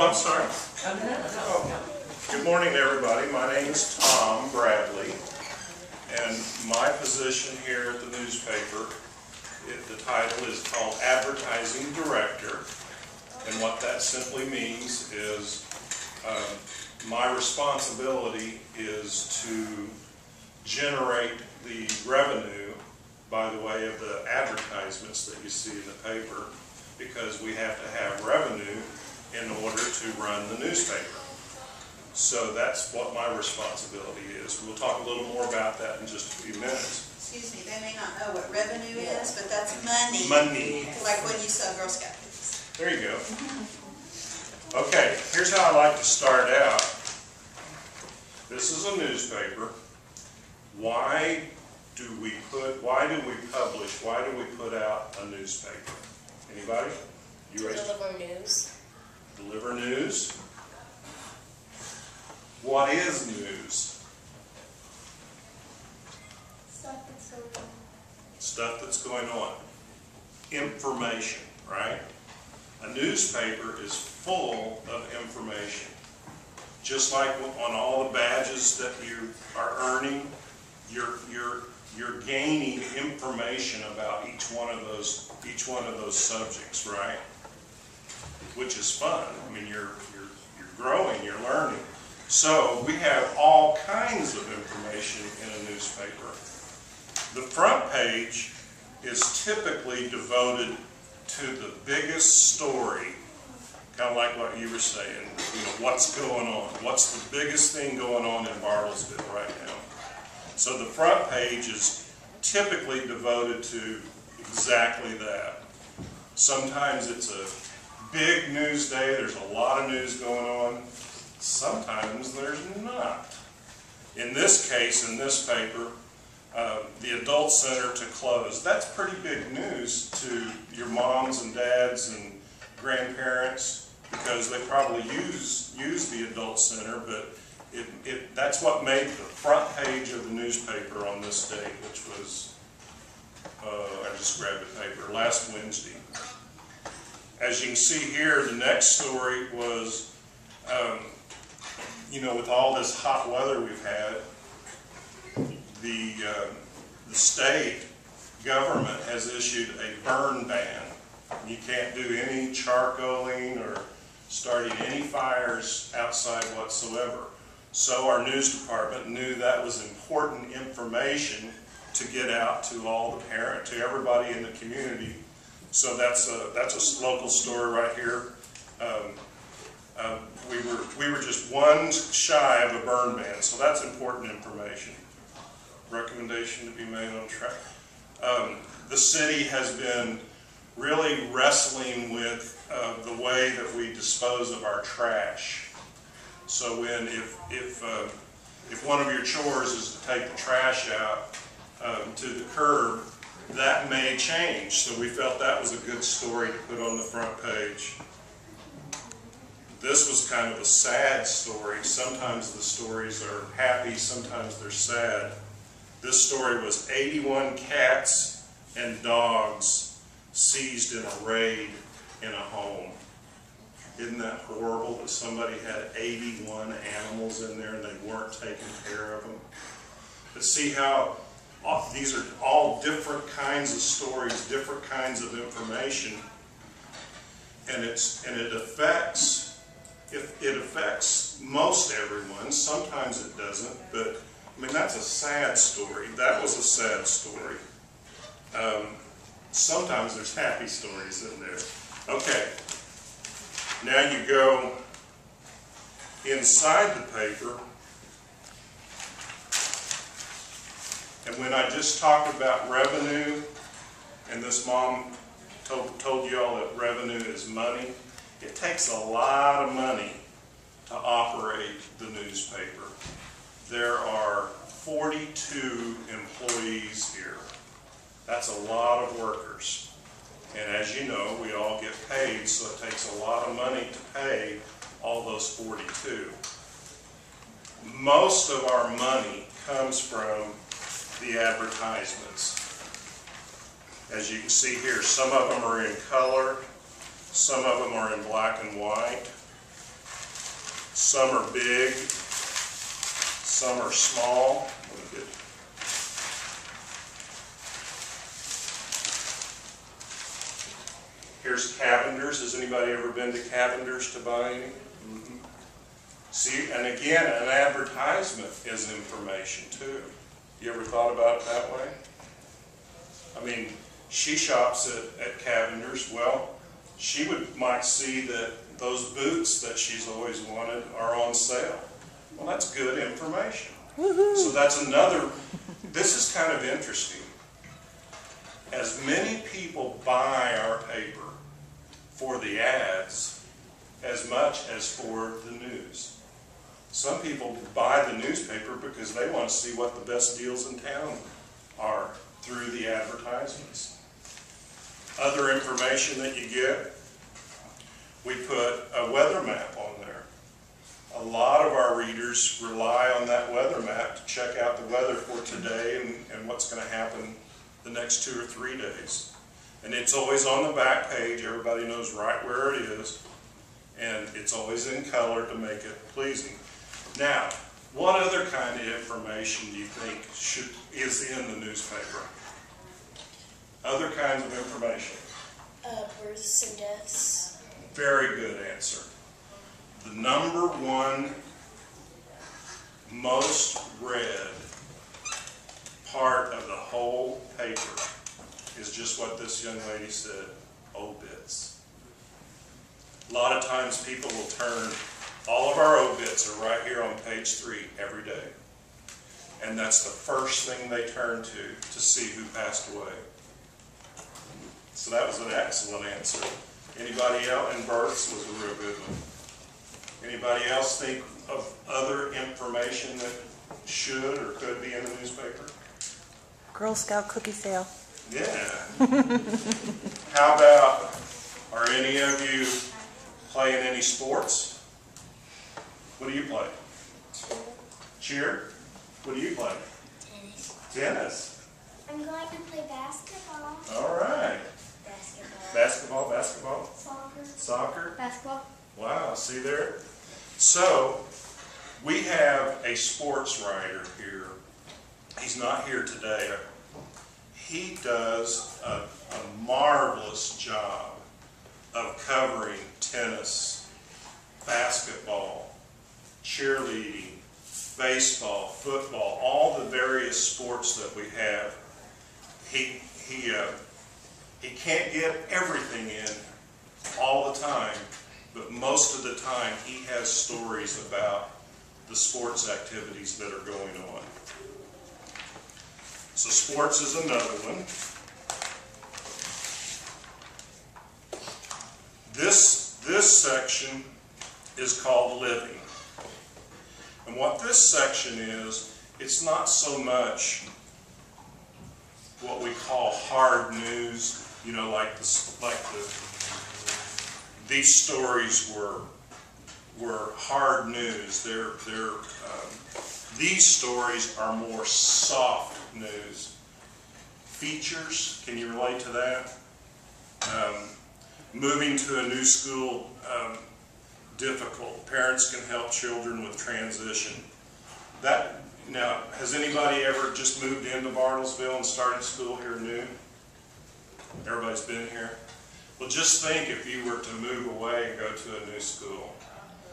I'm sorry. Good morning, everybody. My name is Tom Bradley, and my position here at the newspaper, the title is called Advertising Director, and what that simply means is my responsibility is to generate the revenue by the way of the advertisements that you see in the paper, because we have to have revenue in order to run the newspaper. So that's what my responsibility is. We'll talk a little more about that in just a few minutes. Excuse me, they may not know what revenue is, but that's money. Money. Like when you sell Girl Scout cookies. There you go. Okay, here's how I like to start out. This is a newspaper. Why do we publish, why do we put out a newspaper? Anybody? You raised it? Deliver news. Deliver news. What is news? Stuff that's going on. Stuff that's going on. Information, right? A newspaper is full of information. Just like on all the badges that you are earning, you're gaining information about each one of those subjects, right? Which is fun. I mean, you're growing, you're learning. So we have all kinds of information in a newspaper. The front page is typically devoted to the biggest story, kind of like what you were saying, you know, what's going on, what's the biggest thing going on in Bartlesville right now. So the front page is typically devoted to exactly that. Sometimes it's a big news day, there's a lot of news going on. Sometimes there's not. In this case, in this paper, the adult center to close. That's pretty big news to your moms and dads and grandparents, because they probably use the adult center, but that's what made the front page of the newspaper on this date, which was, I just grabbed the paper, last Wednesday. As you can see here, the next story was, you know, with all this hot weather we've had, the state government has issued a burn ban. You can't do any charcoaling or starting any fires outside whatsoever. So our news department knew that was important information to get out to all the parents, to everybody in the community. So that's a local story right here. We were just one shy of a burn ban, so that's important information. Recommendation to be made on track. The city has been really wrestling with the way that we dispose of our trash. So if one of your chores is to take the trash out to the curb, that may change. So we felt that was a good story to put on the front page. This was kind of a sad story. Sometimes the stories are happy, sometimes they're sad. This story was 81 cats and dogs seized in a raid in a home. Isn't that horrible that somebody had 81 animals in there and they weren't taking care of them? But see how these are all different kinds of stories, different kinds of information, and it affects most everyone. Sometimes it doesn't, but I mean, that's a sad story. That was a sad story. Sometimes there's happy stories in there. Okay. Now you go inside the paper, and when I just talked about revenue, and this mom told you all that revenue is money, it takes a lot of money to operate the newspaper. There are 42 employees here. That's a lot of workers. And as you know, we all get paid, so it takes a lot of money to pay all those 42. Most of our money comes from the advertisements. As you can see here, some of them are in color, some of them are in black and white. Some are big, some are small. Here's Cavender's. Has anybody ever been to Cavender's to buy any? See, and again, an advertisement is information too. You ever thought about it that way? I mean, she shops at Cavender's. Well, she might see that those boots that she's always wanted are on sale. Well, that's good information. So that's another, this is kind of interesting. As many people buy our paper for the ads as much as for the news. Some people buy the newspaper because they want to see what the best deals in town are through the advertisements. Other information that you get, we put a weather map on there. A lot of our readers rely on that weather map to check out the weather for today and what's going to happen the next 2 or 3 days. And it's always on the back page. Everybody knows right where it is. And it's always in color to make it pleasing. Now, what other kind of information do you think is in the newspaper? Other kinds of information? Births and deaths. Very good answer. The number one most read part of the whole paper is just what this young lady said, obits. A lot of times people will turn, all of our obits are right here on page 3 every day. And that's the first thing they turn to see who passed away. So that was an excellent answer. Anybody else? And births was a real good one. Anybody else think of other information that should or could be in the newspaper? Girl Scout cookie sale. Yeah. How about, are any of you playing any sports? What do you play? Cheer? What do you play? Tennis. Tennis. I'm going to play basketball. All right. Basketball. Basketball? Soccer. Soccer? Basketball. Wow, see there? So, we have a sports writer here. He's not here today. He does a marvelous job of covering tennis, basketball, cheerleading, baseball, football, all the various sports that we have. He can't get everything in all the time, but most of the time he has stories about the sports activities that are going on. So sports is another one. This section is called living. And what this section is, it's not so much what we call hard news, you know, these stories were hard news. These stories are more soft news. Features, can you relate to that? Moving to a new school, difficult. Parents can help children with transition. Now, has anybody ever just moved into Bartlesville and started school here new? Everybody's been here? Well, just think if you were to move away and go to a new school.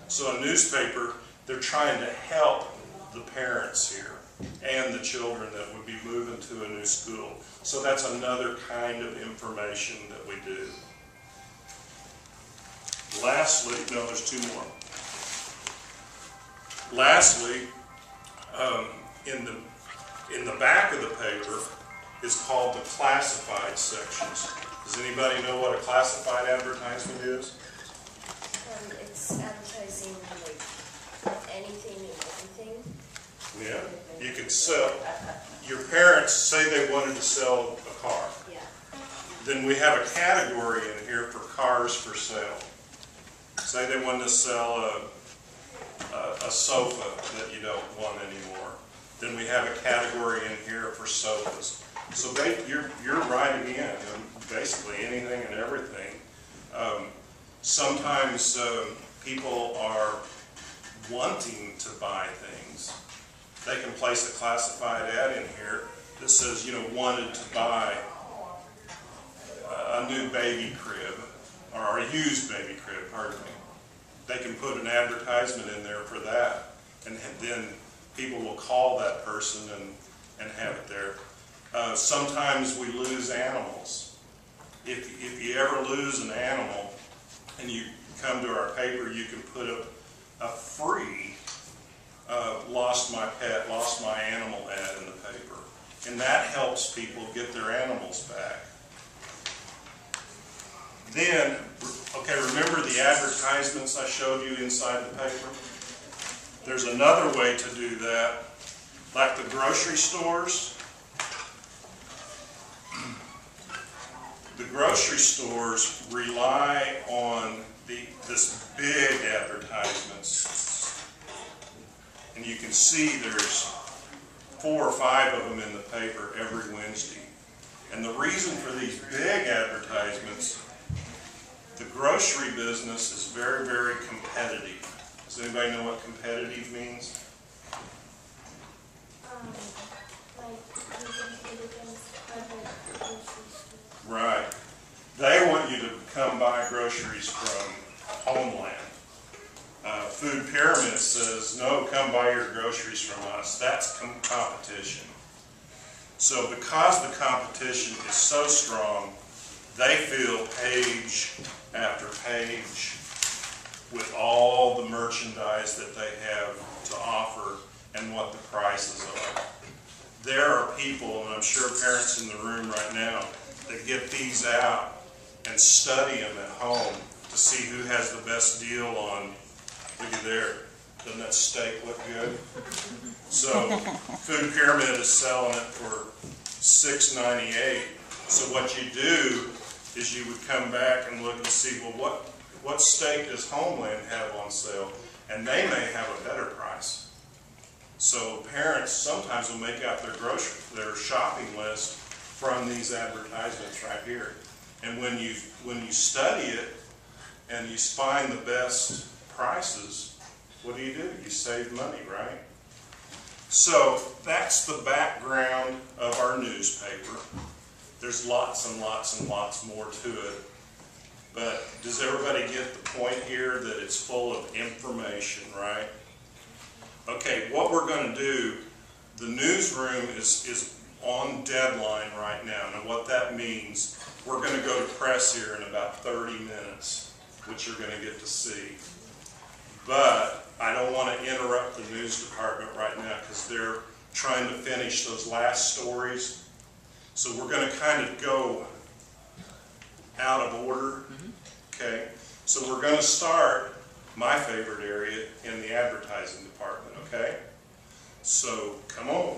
So a newspaper, they're trying to help the parents here and the children that would be moving to a new school. So that's another kind of information that we do. Lastly, no, there's 2 more. Lastly, in the back of the paper is called the classified sections. Does anybody know what a classified advertisement is? It's advertising like anything and everything. Yeah, you could sell. Your parents say they wanted to sell a car. Yeah. Then we have a category in here for cars for sale. Say they wanted to sell a sofa that you don't want anymore. Then we have a category in here for sofas. So you're writing in basically anything and everything. Sometimes people are wanting to buy things, they can place a classified ad in here that says, you know, wanted to buy a new baby crib, or a used baby crib, pardon me. They can put an advertisement in there for that, and then people will call that person and have it there. Sometimes we lose animals. If you ever lose an animal and you come to our paper, you can put a free lost my pet, lost my animal ad in the paper. And that helps people get their animals back. Then, okay, remember the advertisements I showed you inside the paper? There's another way to do that, like the grocery stores. The grocery stores rely on this big advertisements. And you can see there's 4 or 5 of them in the paper every Wednesday. And the reason for these big advertisements, the grocery business is very, very competitive. Does anybody know what competitive means? Like you compete against other groceries. Right. They want you to come buy groceries from Homeland. Food Pyramid says, no, come buy your groceries from us. That's competition. So because the competition is so strong, they fill page after page with all the merchandise that they have to offer and what the prices are. There are people, and I'm sure parents in the room right now, that get these out and study them at home to see who has the best deal on, looky there, doesn't that steak look good? So Food Pyramid is selling it for $6.98. So what you do is you would come back and look and see, well, what steak does Homeland have on sale? And they may have a better price. So parents sometimes will make out their shopping list from these advertisements right here. And when you study it and you find the best prices, what do? You save money, right? So that's the background of our newspaper. There's lots and lots and lots more to it. But does everybody get the point here that it's full of information, right? Okay, what we're going to do, the newsroom is on deadline right now. Now what that means, we're going to go to press here in about 30 minutes, which you're going to get to see. But I don't want to interrupt the news department right now because they're trying to finish those last stories. So we're going to kind of go out of order. Okay, so we're going to start my favorite area in the advertising department, okay? So come on.